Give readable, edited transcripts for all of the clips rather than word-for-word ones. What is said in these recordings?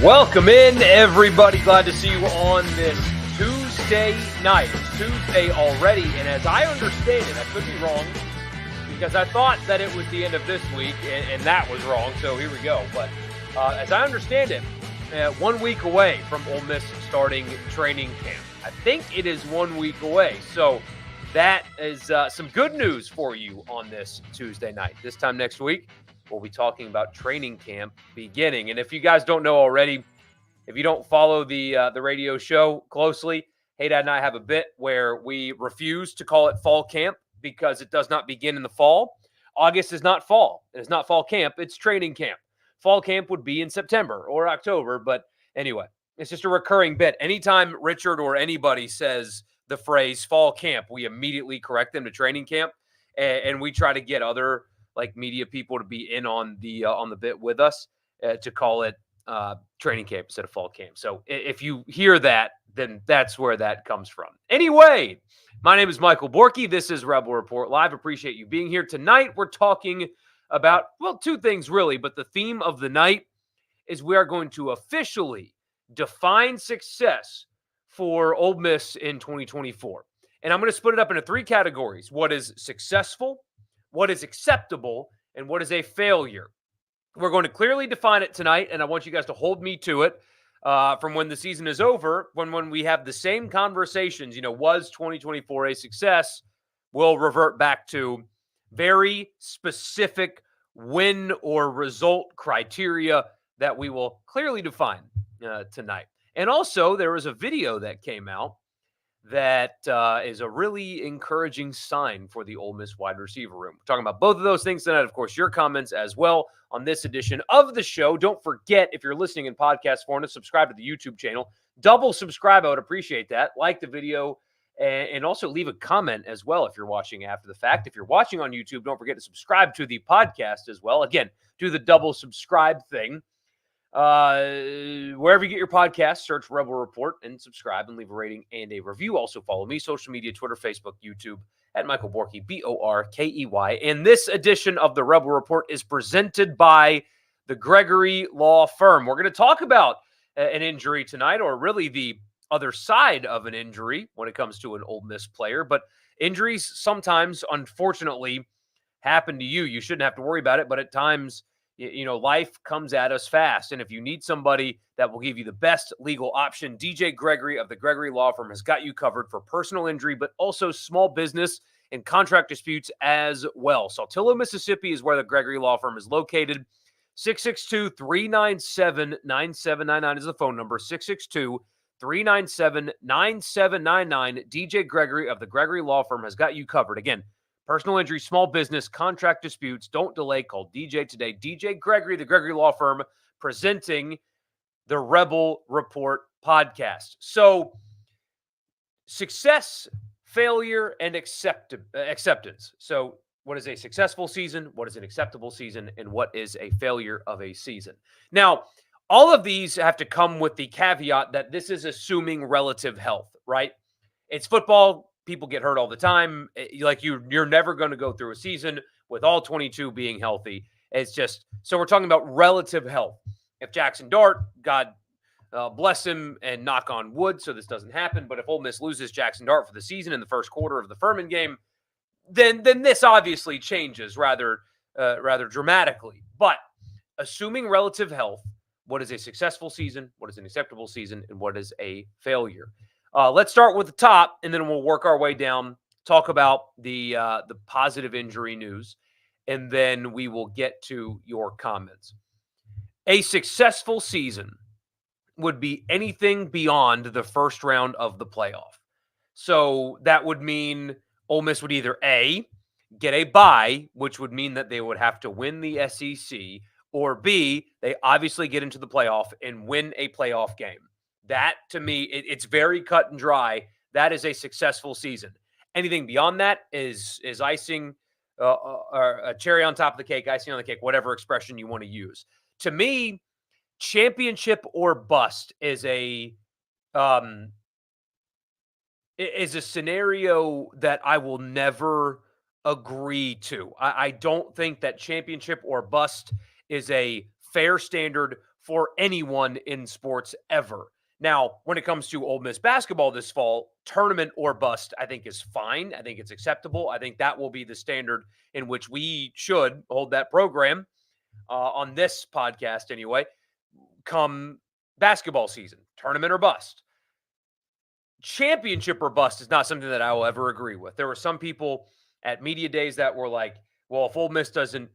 Welcome in, everybody. Glad to see you on this Tuesday night. It's Tuesday already, and as I understand it, I could be wrong, because I thought that it was the end of this week, and that was wrong, so here we go. But as I understand it, 1 week away from Ole Miss starting training camp. I think it is 1 week away, so that is some good news for you on this Tuesday night. This time next week, we'll be talking about training camp beginning. And if you guys don't know already, if you don't follow the radio show closely, Hey Dad and I have a bit where we refuse to call it fall camp because it does not begin in the fall. August is not fall. It is not fall camp. It's training camp. Fall camp would be in September or October. But anyway, it's just a recurring bit. Anytime Richard or anybody says the phrase fall camp, we immediately correct them to training camp. And we try to get other like media people to be in on the bit with us to call it training camp instead of fall camp. So if you hear that, then that's where that comes from. Anyway, my name is Michael Borky. This is Rebel Report Live. Appreciate you being here tonight. We're talking about, well, two things really, but the theme of the night is we are going to officially define success for Ole Miss in 2024. And I'm going to split it up into three categories. What is successful, what is acceptable, and what is a failure. We're going to clearly define it tonight, and I want you guys to hold me to it from when the season is over, when we have the same conversations, was 2024 a success? We'll revert back to very specific win or result criteria that we will clearly define tonight. And also, there was a video that came out that is a really encouraging sign for the Ole Miss wide receiver room. We're talking about both of those things tonight. Of course, your comments as well on this edition of the show. Don't forget, if you're listening in podcast form, to subscribe to the YouTube channel. Double subscribe. I would appreciate that. Like the video and also leave a comment as well if you're watching after the fact. If you're watching on YouTube, don't forget to subscribe to the podcast as well. Again, do the double subscribe thing. Wherever you get your podcast, search Rebel Report and subscribe and leave a rating and a review. Also follow me, social media, Twitter, Facebook, YouTube, at Michael Borky, Borkey. And this edition of the Rebel Report is presented by the Gregory Law Firm. We're going to talk about an injury tonight, or really the other side of an injury when it comes to an Ole Miss player. But injuries sometimes, unfortunately, happen to you. You shouldn't have to worry about it, but at times, life comes at us fast. And if you need somebody that will give you the best legal option, DJ Gregory of the Gregory Law Firm has got you covered for personal injury, but also small business and contract disputes as well. Saltillo, Mississippi is where the Gregory Law Firm is located. 662-397-9799 is the phone number. 662-397-9799. DJ Gregory of the Gregory Law Firm has got you covered. Again, personal injury, small business, contract disputes. Don't delay. Call DJ today. DJ Gregory, the Gregory Law Firm, presenting the Rebel Report podcast. So, success, failure, and acceptance. So, what is a successful season? What is an acceptable season? And what is a failure of a season? Now, all of these have to come with the caveat that this is assuming relative health, right? It's football. People get hurt all the time. Like you're never going to go through a season with all 22 being healthy. It's just, so we're talking about relative health. If Jackson Dart, God bless him and knock on wood, so this doesn't happen. But if Ole Miss loses Jackson Dart for the season in the first quarter of the Furman game, then this obviously changes rather dramatically. But assuming relative health, what is a successful season? What is an acceptable season? And what is a failure? Let's start with the top, and then we'll work our way down, talk about the positive injury news, and then we will get to your comments. A successful season would be anything beyond the first round of the playoff. So that would mean Ole Miss would either A, get a bye, which would mean that they would have to win the SEC, or B, they obviously get into the playoff and win a playoff game. That, to me, it's very cut and dry. That is a successful season. Anything beyond that is icing, or a cherry on top of the cake, icing on the cake, whatever expression you want to use. To me, championship or bust is a scenario that I will never agree to. I don't think that championship or bust is a fair standard for anyone in sports ever. Now, when it comes to Ole Miss basketball this fall, tournament or bust, I think is fine. I think it's acceptable. I think that will be the standard in which we should hold that program on this podcast anyway, come basketball season, tournament or bust. Championship or bust is not something that I will ever agree with. There were some people at media days that were like, well, if Ole Miss doesn't,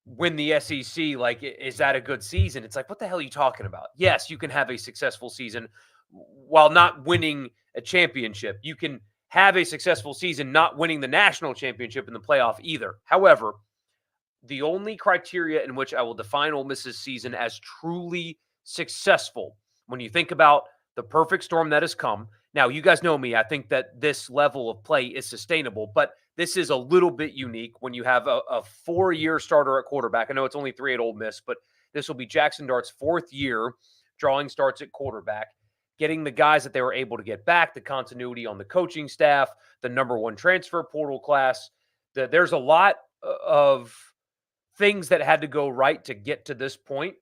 win the SEC, like, is that a good season? It's like, what the hell are you talking about? Yes, you can have a successful season while not winning a championship. You can have a successful season not winning the national championship in the playoff either. However, the only criteria in which I will define Ole Miss's season as truly successful, when you think about the perfect storm that has come. Now, you guys know me. I think that this level of play is sustainable, but this is a little bit unique when you have a 4-year starter at quarterback. I know it's only 3 at Ole Miss, but this will be Jackson Dart's 4th year drawing starts at quarterback, getting the guys that they were able to get back, the continuity on the coaching staff, the number 1 transfer portal class. There's a lot of things that had to go right to get to this point.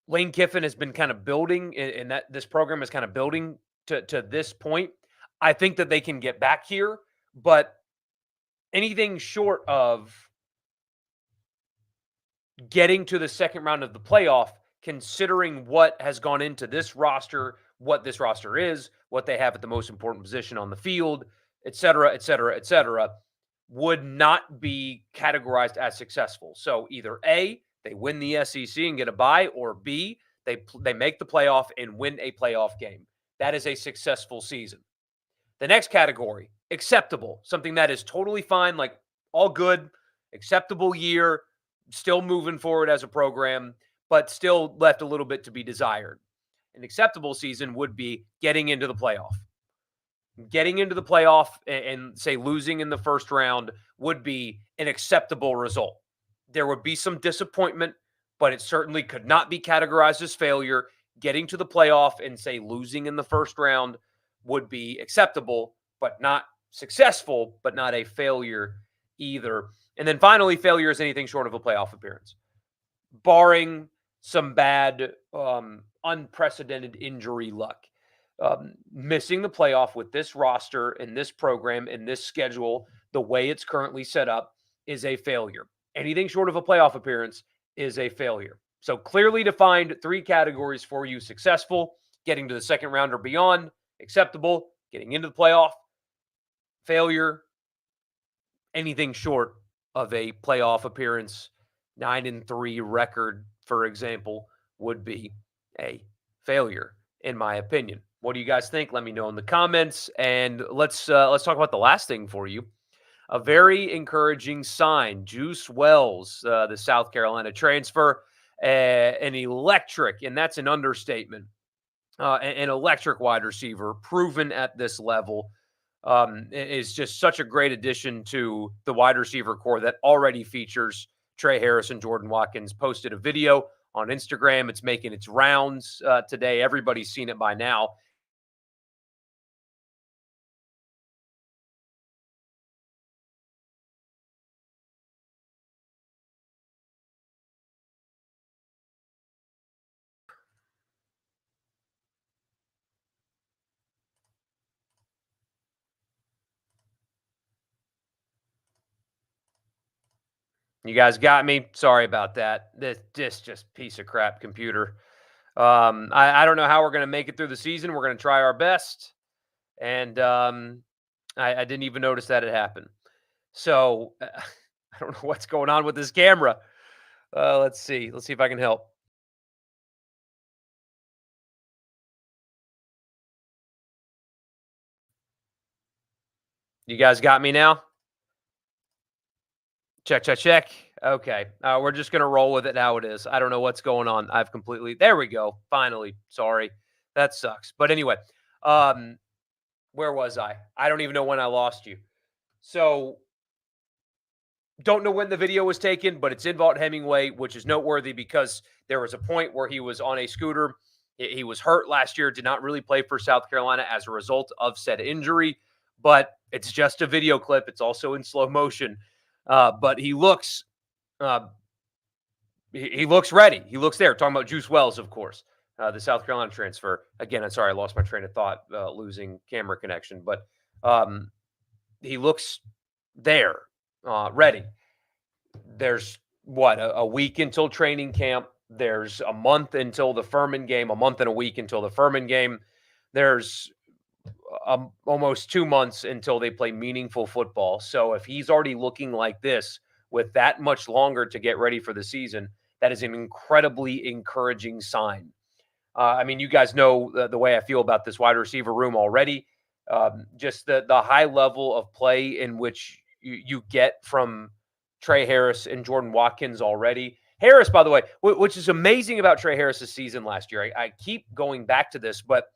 Lane Kiffin has been kind of building, and that this program is kind of building to this point. I think that they can get back here, but anything short of getting to the second round of the playoff, considering what has gone into this roster, what this roster is, what they have at the most important position on the field, et cetera, et cetera, et cetera, would not be categorized as successful. So either A, they win the SEC and get a bye, or B, they make the playoff and win a playoff game. That is a successful season. The next category, acceptable, something that is totally fine, like all good, acceptable year, still moving forward as a program, but still left a little bit to be desired. An acceptable season would be getting into the playoff. Getting into the playoff and say losing in the first round would be an acceptable result. There would be some disappointment, but it certainly could not be categorized as failure. Getting to the playoff and say losing in the first round would be acceptable, but not successful, but not a failure either. And then finally, failure is anything short of a playoff appearance, barring some bad, unprecedented injury luck. Missing the playoff with this roster and this program and this schedule, the way it's currently set up, is a failure. Anything short of a playoff appearance is a failure. So clearly defined 3 categories for you: successful, getting to the second round or beyond; acceptable, getting into the playoff; failure, anything short of a playoff appearance. 9-3 record, for example, would be a failure, in my opinion. What do you guys think? Let me know in the comments. And let's talk about the last thing for you. A very encouraging sign. Juice Wells, the South Carolina transfer, an electric, and that's an understatement, an electric wide receiver, proven at this level, is just such a great addition to the wide receiver core that already features Trey Harris and Jordan Watkins. Posted a video on Instagram. It's making its rounds today. Everybody's seen it by now. You guys got me. Sorry about that. This just piece of crap computer. I don't know how we're going to make it through the season. We're going to try our best. And I didn't even notice that it happened. So I don't know what's going on with this camera. Let's see. Let's see if I can help. You guys got me now? Check, check, check. Okay. We're just going to roll with it how it is. I don't know what's going on. I've completely, there we go. Finally. Sorry. That sucks. But anyway, where was I? I don't even know when I lost you. So don't know when the video was taken, but it's in Vaught Hemingway, which is noteworthy because there was a point where he was on a scooter. He was hurt last year, did not really play for South Carolina as a result of said injury, but it's just a video clip. It's also in slow motion. But he looks he looks ready. He looks there. Talking about Juice Wells, of course, the South Carolina transfer. Again, I'm sorry, I lost my train of thought, losing camera connection, but um, he looks there, ready. There's what a week until training camp. There's a month until the Furman game. A month and a week until the Furman game. There's almost 2 months until they play meaningful football. So if he's already looking like this with that much longer to get ready for the season, that is an incredibly encouraging sign. I mean, you guys know the way I feel about this wide receiver room already. Just the high level of play in which you get from Trey Harris and Jordan Watkins already. Harris, by the way, which is amazing about Trey Harris's season last year. I keep going back to this, but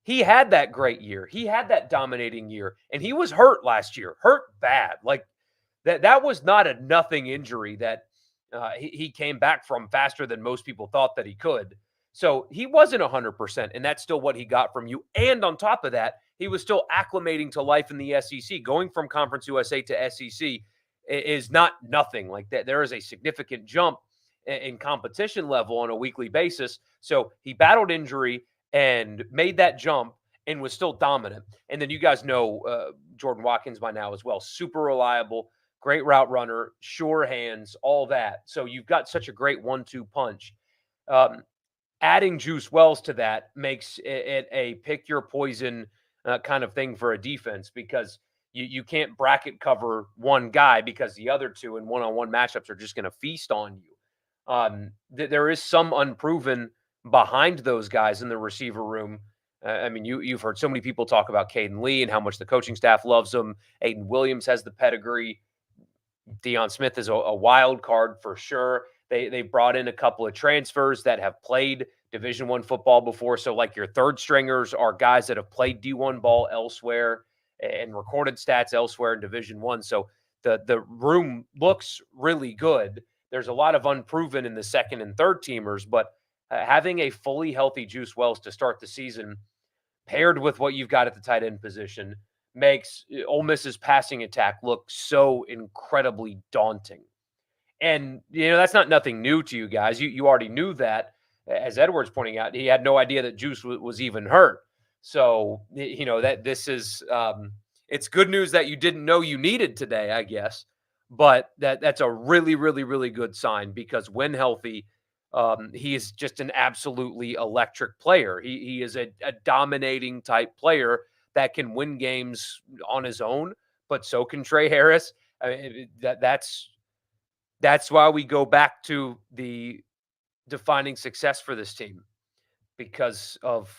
he had that great year. He had that dominating year, and he was hurt last year, hurt bad. Like that was not a nothing injury that he came back from faster than most people thought that he could. So he wasn't 100%, and that's still what he got from you. And on top of that, he was still acclimating to life in the SEC. Going from Conference USA to SEC is not nothing. Like that, there is a significant jump in competition level on a weekly basis. So he battled injury and made that jump and was still dominant. And then you guys know Jordan Watkins by now as well. Super reliable, great route runner, sure hands, all that. So you've got such a great 1-2 punch. Adding Juice Wells to that makes it a pick your poison kind of thing for a defense, because you can't bracket cover one guy because the other two in one-on-one matchups are just going to feast on you. There is some unproven behind those guys in the receiver room. I mean, you've heard so many people talk about Caden Lee and how much the coaching staff loves him. Aiden Williams has the pedigree. Deion Smith is a wild card for sure. They brought in a couple of transfers that have played Division I football before. So like your third stringers are guys that have played D1 ball elsewhere and recorded stats elsewhere in Division I. So the room looks really good. There's a lot of unproven in the second and third teamers, but having a fully healthy Juice Wells to start the season, paired with what you've got at the tight end position, makes Ole Miss's passing attack look so incredibly daunting. And, that's not nothing new to you guys. You already knew that. As Edward's pointing out, he had no idea that Juice was even hurt. So, that this is it's good news that you didn't know you needed today, I guess. But that's a really, really, really good sign, because when healthy, he is just an absolutely electric player. He is a dominating type player that can win games on his own, but so can Trey Harris. I mean, that's why we go back to the defining success for this team, because of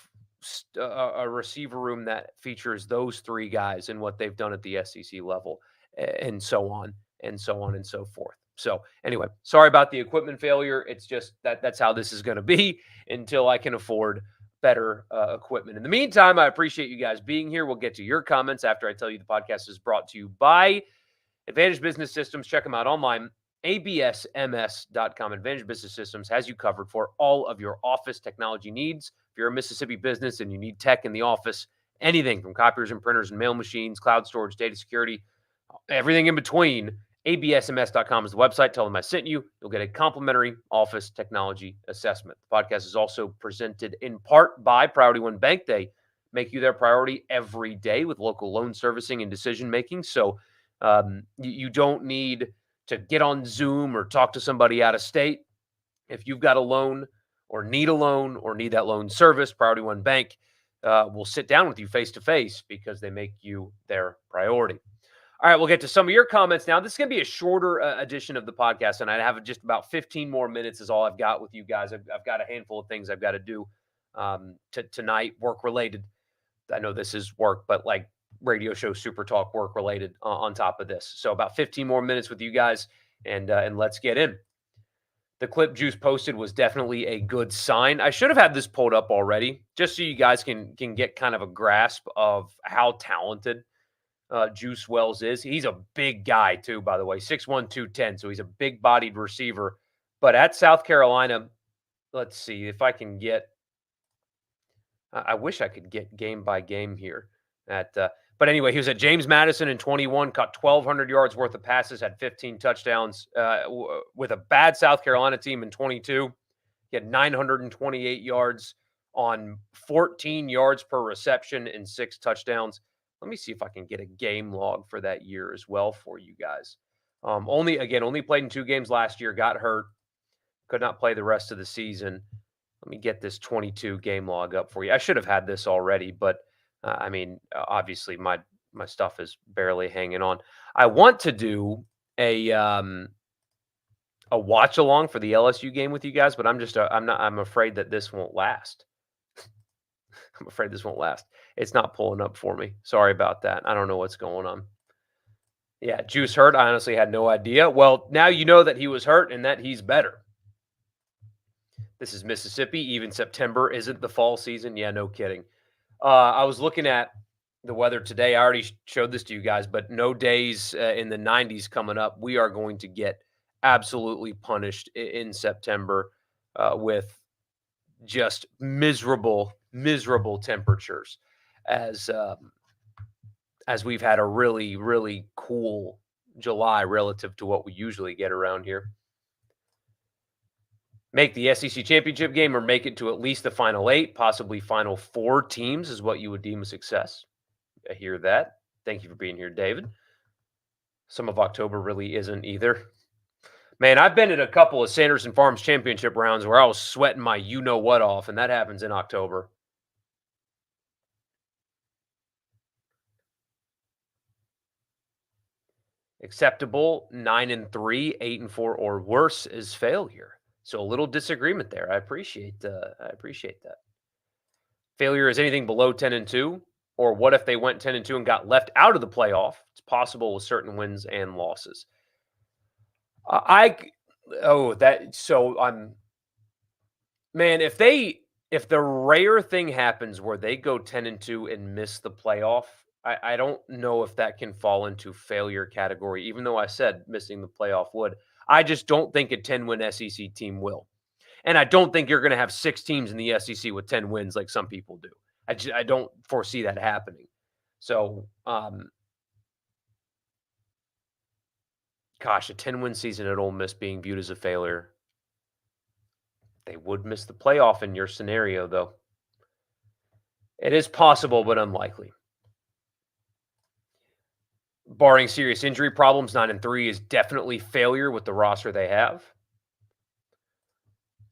a receiver room that features those three guys and what they've done at the SEC level, and so on and so on and so forth. So anyway, sorry about the equipment failure. It's just that's how this is going to be until I can afford better equipment. In the meantime, I appreciate you guys being here. We'll get to your comments after I tell you the podcast is brought to you by Advantage Business Systems. Check them out online, absms.com. Advantage Business Systems has you covered for all of your office technology needs. If you're a Mississippi business and you need tech in the office, anything from copiers and printers and mail machines, cloud storage, data security, everything in between, absms.com is the website. Tell them I sent you. You'll get a complimentary office technology assessment. The podcast is also presented in part by Priority One Bank. They make you their priority every day with local loan servicing and decision making. So you don't need to get on Zoom or talk to somebody out of state. If you've got a loan or need that loan service, Priority One Bank will sit down with you face to face, because they make you their priority. All right, we'll get to some of your comments now. This is going to be a shorter edition of the podcast, and I have just about 15 more minutes is all I've got with you guys. I've got a handful of things I've got to do tonight, work-related. I know this is work, but like radio show Super Talk work-related on top of this. So about 15 more minutes with you guys, and let's get in. The clip Juice posted was definitely a good sign. I should have had this pulled up already, just so you guys can get kind of a grasp of how talented Juice Wells is. He's a big guy too, by the way, 6'1", 210. So he's a big-bodied receiver. But at South Carolina, let's see if I can get. I wish I could get game by game here. But anyway, he was at James Madison in 21, caught 1,200 yards worth of passes, had 15 touchdowns with a bad South Carolina team in 22. He had 928 yards on 14 yards per reception and 6 touchdowns. Let me see if I can get a game log for that year as well for you guys. Only played in 2 games last year, got hurt, could not play the rest of the season. Let me get this 22 game log up for you. I should have had this already, but obviously my stuff is barely hanging on. I want to do a watch along for the LSU game with you guys, but I'm afraid that this won't last. I'm afraid this won't last. It's not pulling up for me. Sorry about that. I don't know what's going on. Yeah, Juice hurt. I honestly had no idea. Well, now you know that he was hurt and that he's better. This is Mississippi. Even September isn't the fall season. Yeah, no kidding. I was looking at the weather today. I already showed this to you guys, but no days in the 90s coming up. We are going to get absolutely punished in September with just miserable temperatures as we've had a really, really cool July relative to what we usually get around here. Make the SEC championship game or make it to at least the final 8, possibly final 4 teams is what you would deem a success. I hear that. Thank you for being here, David. Some of October really isn't either. Man, I've been at a couple of Sanderson Farms championship rounds where I was sweating my you-know-what off, and that happens in October. Acceptable, 9-3, 8-4, or worse is failure. So a little disagreement there. I appreciate that. Failure is anything below 10-2, or what if they went 10-2 and got left out of the playoff? It's possible with certain wins and losses. Man, if the rare thing happens where they go 10-2 and miss the playoff, I don't know if that can fall into failure category, even though I said missing the playoff would. I just don't think a 10-win SEC team will. And I don't think you're going to have 6 teams in the SEC with 10 wins like some people do. I don't foresee that happening. So, gosh, a 10-win season at Ole Miss being viewed as a failure. They would miss the playoff in your scenario, though. It is possible, but unlikely. Barring serious injury problems, 9-3 is definitely failure with the roster they have.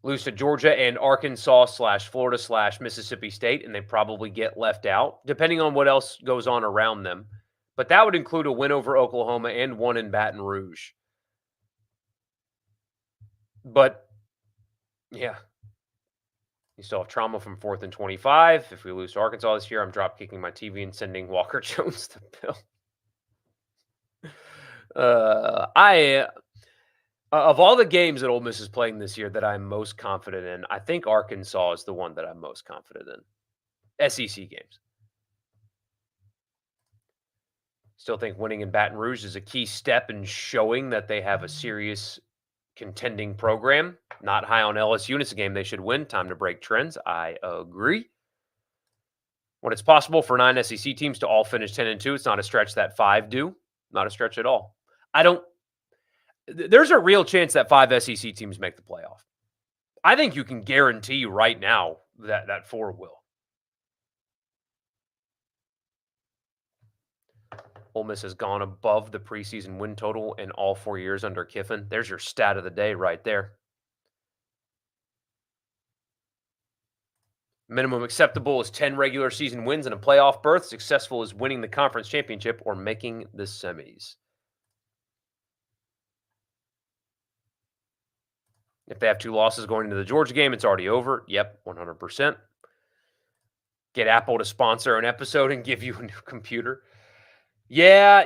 Lose to Georgia and Arkansas / Florida / Mississippi State, and they probably get left out, depending on what else goes on around them. But that would include a win over Oklahoma and one in Baton Rouge. But, yeah. You still have trauma from 4th and 25. If we lose to Arkansas this year, I'm drop kicking my TV and sending Walker Jones to Bill. Of all the games that Ole Miss is playing this year that I'm most confident in, I think Arkansas is the one that I'm most confident in. SEC games. Still think winning in Baton Rouge is a key step in showing that they have a serious contending program. Not high on LSU, and it's a game they should win. Time to break trends. I agree. When it's possible for 9 SEC teams to all finish 10-2, it's not a stretch that 5 do. Not a stretch at all. There's a real chance that 5 SEC teams make the playoff. I think you can guarantee right now that 4 will. Ole Miss has gone above the preseason win total in all 4 years under Kiffin. There's your stat of the day right there. Minimum acceptable is 10 regular season wins and a playoff berth. Successful is winning the conference championship or making the semis. If they have 2 losses going into the Georgia game, it's already over. Yep, 100%. Get Apple to sponsor an episode and give you a new computer. Yeah,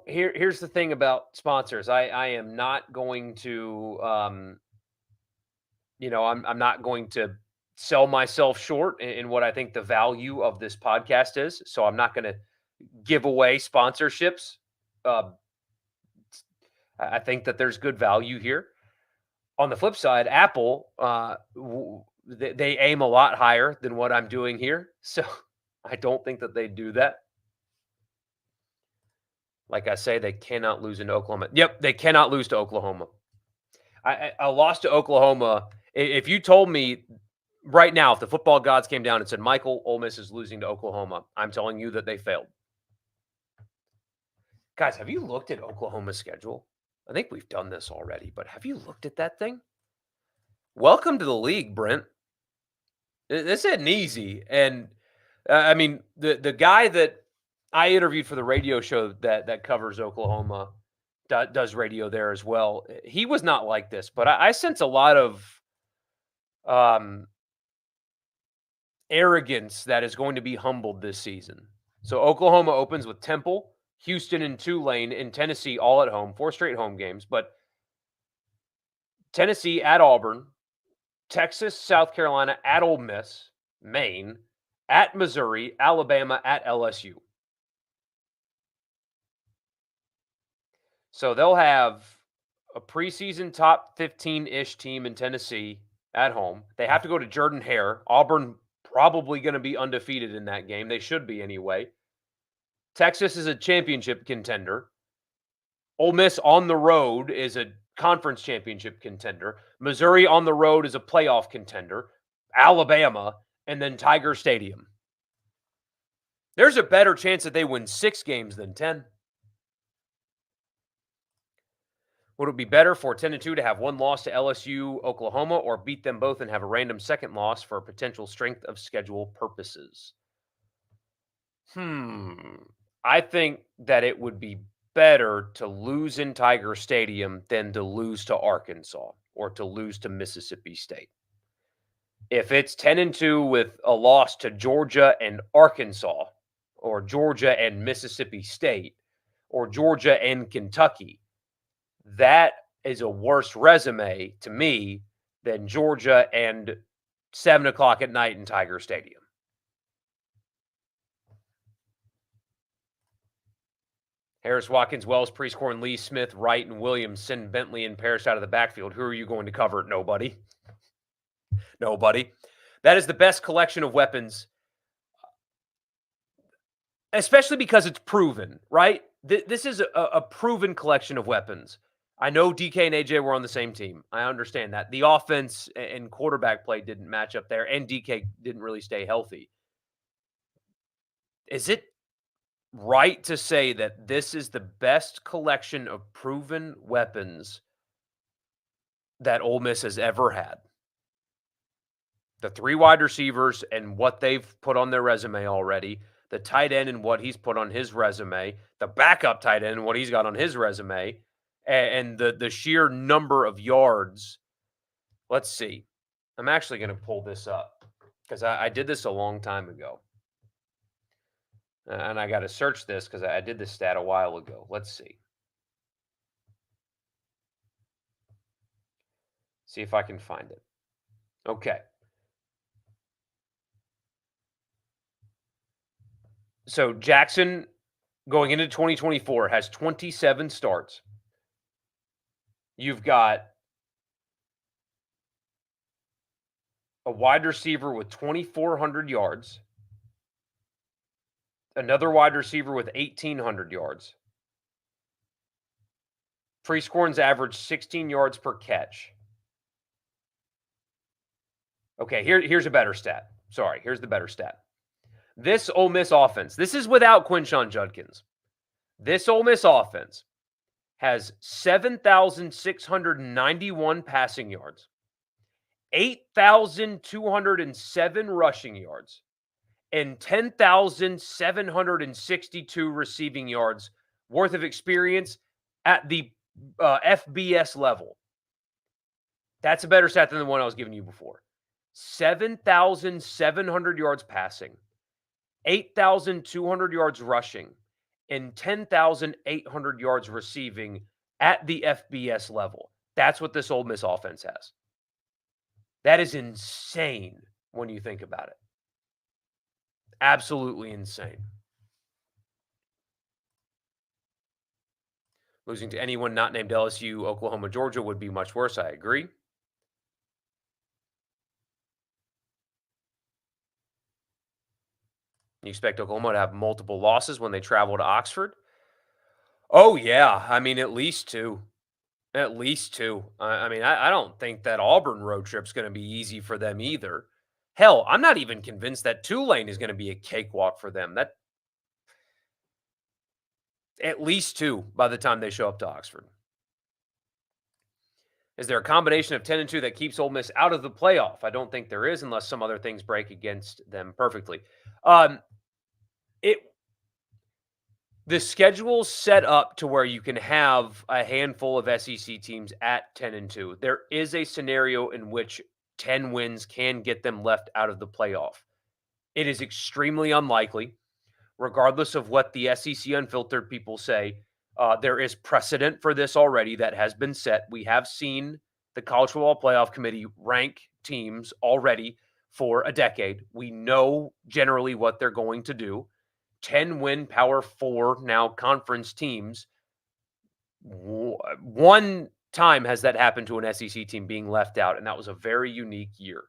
here's the thing about sponsors. I am not going to, I'm not going to sell myself short in what I think the value of this podcast is. So I'm not going to give away sponsorships. I think that there's good value here. On the flip side, Apple, they aim a lot higher than what I'm doing here. So I don't think that they do that. Like I say, they cannot lose into Oklahoma. Yep, they cannot lose to Oklahoma. A loss to Oklahoma. If you told me right now, if the football gods came down and said, Michael, Ole Miss is losing to Oklahoma, I'm telling you that they failed. Guys, have you looked at Oklahoma's schedule? I think we've done this already, but have you looked at that thing? Welcome to the league, Brent. This isn't easy. And I mean, the guy that I interviewed for the radio show that covers Oklahoma does radio there as well. He was not like this, but I sense a lot of um, arrogance that is going to be humbled this season. So Oklahoma opens with Temple, Houston, and Tulane, and Tennessee all at home, 4 straight home games. But Tennessee at Auburn, Texas, South Carolina at Ole Miss, Maine, at Missouri, Alabama at LSU. So they'll have a preseason top 15-ish team in Tennessee at home. They have to go to Jordan-Hare. Auburn probably going to be undefeated in that game. They should be anyway. Texas is a championship contender. Ole Miss on the road is a conference championship contender. Missouri on the road is a playoff contender. Alabama, and then Tiger Stadium. There's a better chance that they win 6 games than 10. Would it be better for 10-2 to have one loss to LSU, Oklahoma, or beat them both and have a random second loss for potential strength of schedule purposes? I think that it would be better to lose in Tiger Stadium than to lose to Arkansas or to lose to Mississippi State. If it's 10-2 with a loss to Georgia and Arkansas, or Georgia and Mississippi State, or Georgia and Kentucky, that is a worse resume to me than Georgia and 7 o'clock at night in Tiger Stadium. Harris, Watkins, Wells, Prieskorn, Lee, Smith, Wright, and Williams send Bentley and Parrish out of the backfield. Who are you going to cover? Nobody. Nobody. That is the best collection of weapons, especially because it's proven, right? This is a proven collection of weapons. I know DK and AJ were on the same team. I understand that. The offense and quarterback play didn't match up there, and DK didn't really stay healthy. Is it right to say that this is the best collection of proven weapons that Ole Miss has ever had? The 3 wide receivers and what they've put on their resume already, the tight end and what he's put on his resume, the backup tight end and what he's got on his resume, and the sheer number of yards. Let's see. I'm actually going to pull this up because I did this a long time ago. And I got to search this because I did this stat a while ago. Let's see. See if I can find it. Okay. So Jackson, going into 2024, has 27 starts. You've got a wide receiver with 2,400 yards, another wide receiver with 1,800 yards. Prieskorn's averaged 16 yards per catch. Okay, here's a better stat. Sorry, here's the better stat. This Ole Miss offense, this is without Quinshon Judkins. This Ole Miss offense has 7,691 passing yards, 8,207 rushing yards, and 10,762 receiving yards worth of experience at the FBS level. That's a better stat than the one I was giving you before. 7,700 yards passing, 8,200 yards rushing, and 10,800 yards receiving at the FBS level. That's what this Ole Miss offense has. That is insane when you think about it. Absolutely insane. Losing to anyone not named LSU, Oklahoma, Georgia would be much worse. I agree. You expect Oklahoma to have multiple losses when they travel to Oxford? Oh, yeah. I mean, at least 2. At least 2. I mean, I don't think that Auburn road trip's gonna be easy for them either. Hell, I'm not even convinced that Tulane is gonna be a cakewalk for them. That at least 2 by the time they show up to Oxford. Is there a combination of 10 and 2 that keeps Ole Miss out of the playoff? I don't think there is unless some other things break against them perfectly. Um, it The schedule's set up to where you can have a handful of SEC teams at 10 and 2. There is a scenario in which 10 wins can get them left out of the playoff. It is extremely unlikely, regardless of what the SEC Unfiltered people say. There is precedent for this already that has been set. We have seen the College Football Playoff Committee rank teams already for a decade. We know generally what they're going to do. 10 win Power Four now conference teams. One time has that happened to an SEC team being left out, and that was a very unique year.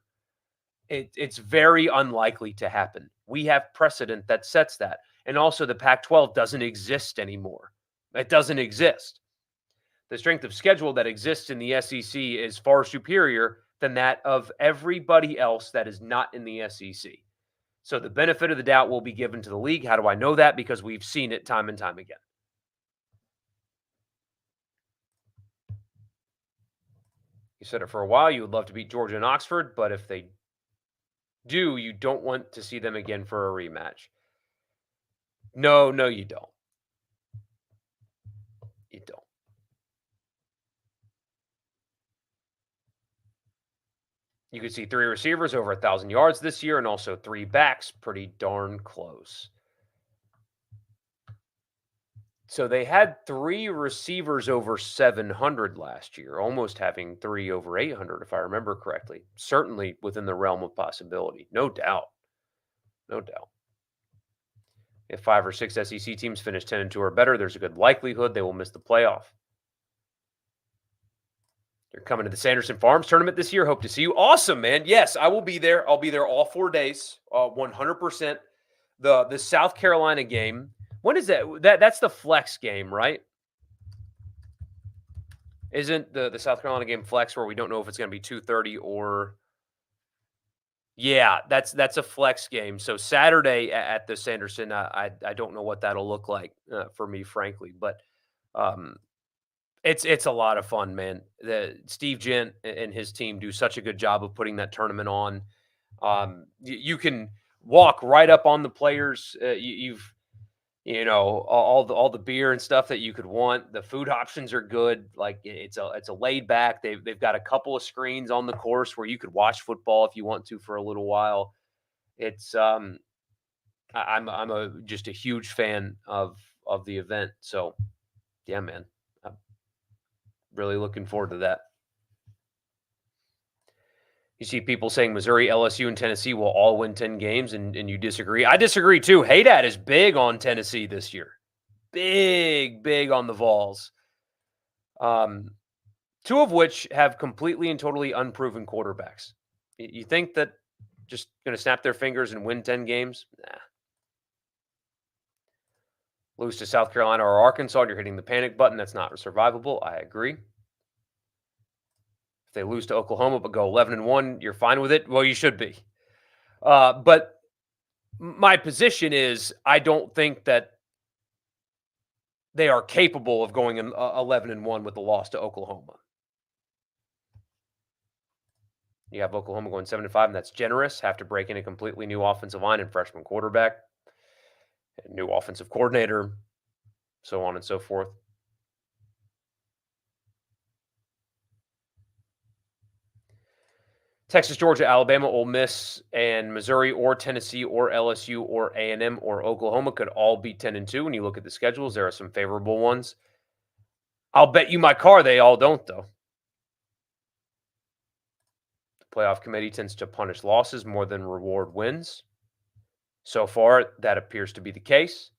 It's very unlikely to happen. We have precedent that sets that. And also, the Pac 12 doesn't exist anymore. It doesn't exist. The strength of schedule that exists in the SEC is far superior than that of everybody else that is not in the SEC. So the benefit of the doubt will be given to the league. How do I know that? Because we've seen it time and time again. You said it for a while. You would love to beat Georgia and Oxford, but if they do, you don't want to see them again for a rematch. No, no, you don't. You don't. You could see 3 receivers over 1,000 yards this year and also 3 backs pretty darn close. So they had 3 receivers over 700 last year, almost having 3 over 800, if I remember correctly. Certainly within the realm of possibility. No doubt. No doubt. If 5 or 6 SEC teams finish 10 and 2 or better, there's a good likelihood they will miss the playoff. You're coming to the Sanderson Farms tournament this year. Hope to see you. Awesome, man. Yes, I will be there. I'll be there all 4 days, 100%. The South Carolina game. When is that? That's the flex game, right? Isn't the South Carolina game flex where we don't know if it's going to be 2:30 or yeah, that's a flex game. So Saturday at the Sanderson, I don't know what that'll look like for me, frankly, but um, it's a lot of fun, man. The Steve Gent and his team do such a good job of putting that tournament on. You can walk right up on the players. You've all the beer and stuff that you could want. The food options are good. Like it's a laid back. They've got a couple of screens on the course where you could watch football if you want to for a little while. It's I'm a just a huge fan of the event. So yeah, man, I'm really looking forward to that. You see people saying Missouri, LSU, and Tennessee will all win 10 games, and you disagree. I disagree too. Haydad is big on Tennessee this year. Big, big on the Vols. Um, 2 of which have completely and totally unproven quarterbacks. You think that just going to snap their fingers and win 10 games? Nah. Lose to South Carolina or Arkansas, and you're hitting the panic button. That's not survivable. I agree. If they lose to Oklahoma but go 11-1, you're fine with it. Well, you should be. But my position is I don't think that they are capable of going 11-1 with the loss to Oklahoma. You have Oklahoma going 7-5, and that's generous. Have to break in a completely new offensive line and freshman quarterback, and new offensive coordinator, so on and so forth. Texas, Georgia, Alabama, Ole Miss, and Missouri, or Tennessee, or LSU, or A&M, or Oklahoma could all be 10 and 2. When you look at the schedules, there are some favorable ones. I'll bet you my car they all don't, though. The playoff committee tends to punish losses more than reward wins. So far, that appears to be the case.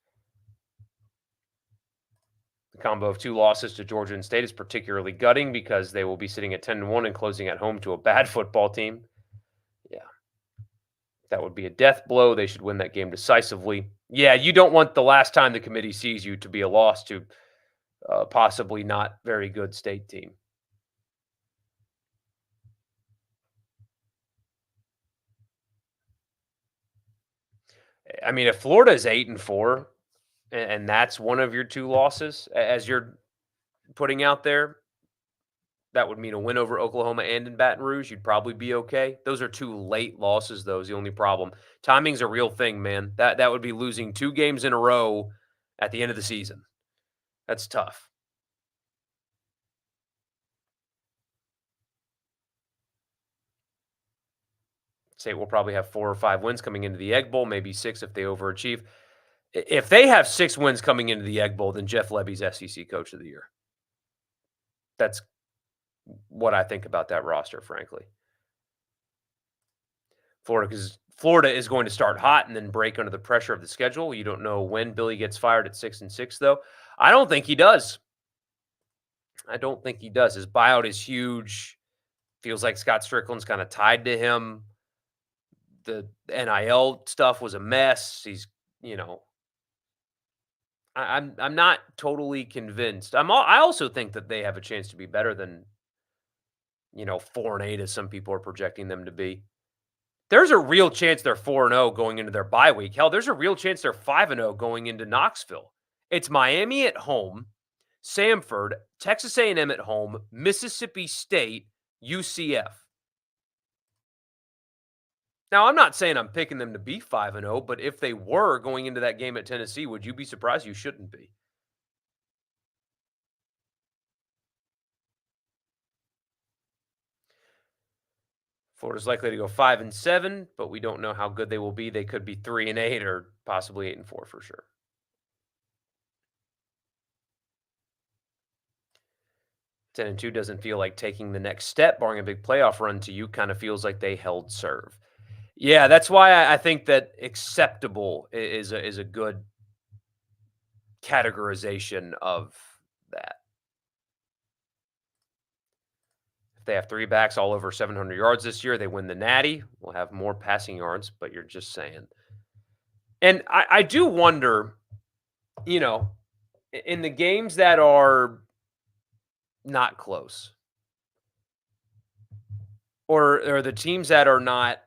The combo of 2 losses to Georgia and State is particularly gutting because they will be sitting at 10-1 and closing at home to a bad football team. Yeah. That would be a death blow. They should win that game decisively. Yeah, you don't want the last time the committee sees you to be a loss to possibly not very good state team. I mean, if Florida is 8-4 and that's one of your two losses as you're putting out there, that would mean a win over Oklahoma and in Baton Rouge. You'd probably be okay. Those are two late losses, though, is the only problem. Timing's a real thing, man. That would be losing 2 games in a row at the end of the season. That's tough. State will probably have 4 or 5 wins coming into the Egg Bowl, maybe 6 if they overachieve. If they have 6 wins coming into the Egg Bowl, then Jeff Lebby's SEC Coach of the Year. That's what I think about that roster, frankly. Because Florida is going to start hot and then break under the pressure of the schedule. You don't know when Billy gets fired at 6-6, though. I don't think he does. I don't think he does. His buyout is huge. Feels like Scott Strickland's kind of tied to him. The NIL stuff was a mess. He's, you know, I'm not totally convinced. I also think that they have a chance to be better than 4-8 as some people are projecting them to be. There's a real chance they're 4-0 going into their bye week. Hell, there's a real chance they're 5-0 going into Knoxville. It's Miami at home, Samford, Texas A&M at home, Mississippi State, UCF. Now, I'm not saying I'm picking them to be 5-0, but if they were going into that game at Tennessee, would you be surprised? You shouldn't be. Florida's likely to go 5-7, but we don't know how good they will be. They could be 3-8 or possibly 8-4 for sure. 10-2 doesn't feel like taking the next step, barring a big playoff run to you. Kind of feels like they held serve. Yeah, that's why I think that acceptable is a good categorization of that. If they have 3 backs all over 700 yards this year, they win the Natty. We'll have more passing yards, but you're just saying. And I do wonder, in the games that are not close, or the teams that are not,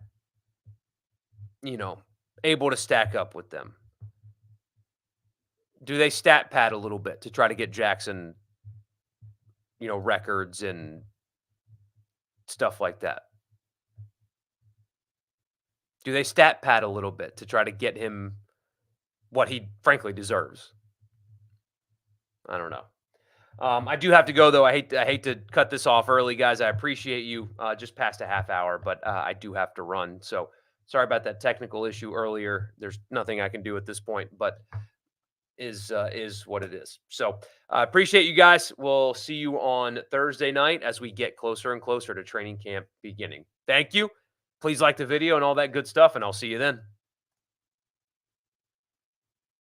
able to stack up with them, do they stat pad a little bit to try to get Jackson, records and stuff like that? Do they stat pad a little bit to try to get him what he frankly deserves? I don't know. I do have to go though. I hate to cut this off early, guys. I appreciate you. Just past a half hour, but I do have to run. So sorry about that technical issue earlier. There's nothing I can do at this point, but is what it is. So I appreciate you guys. We'll see you on Thursday night as we get closer and closer to training camp beginning. Thank you. Please like the video and all that good stuff, and I'll see you then.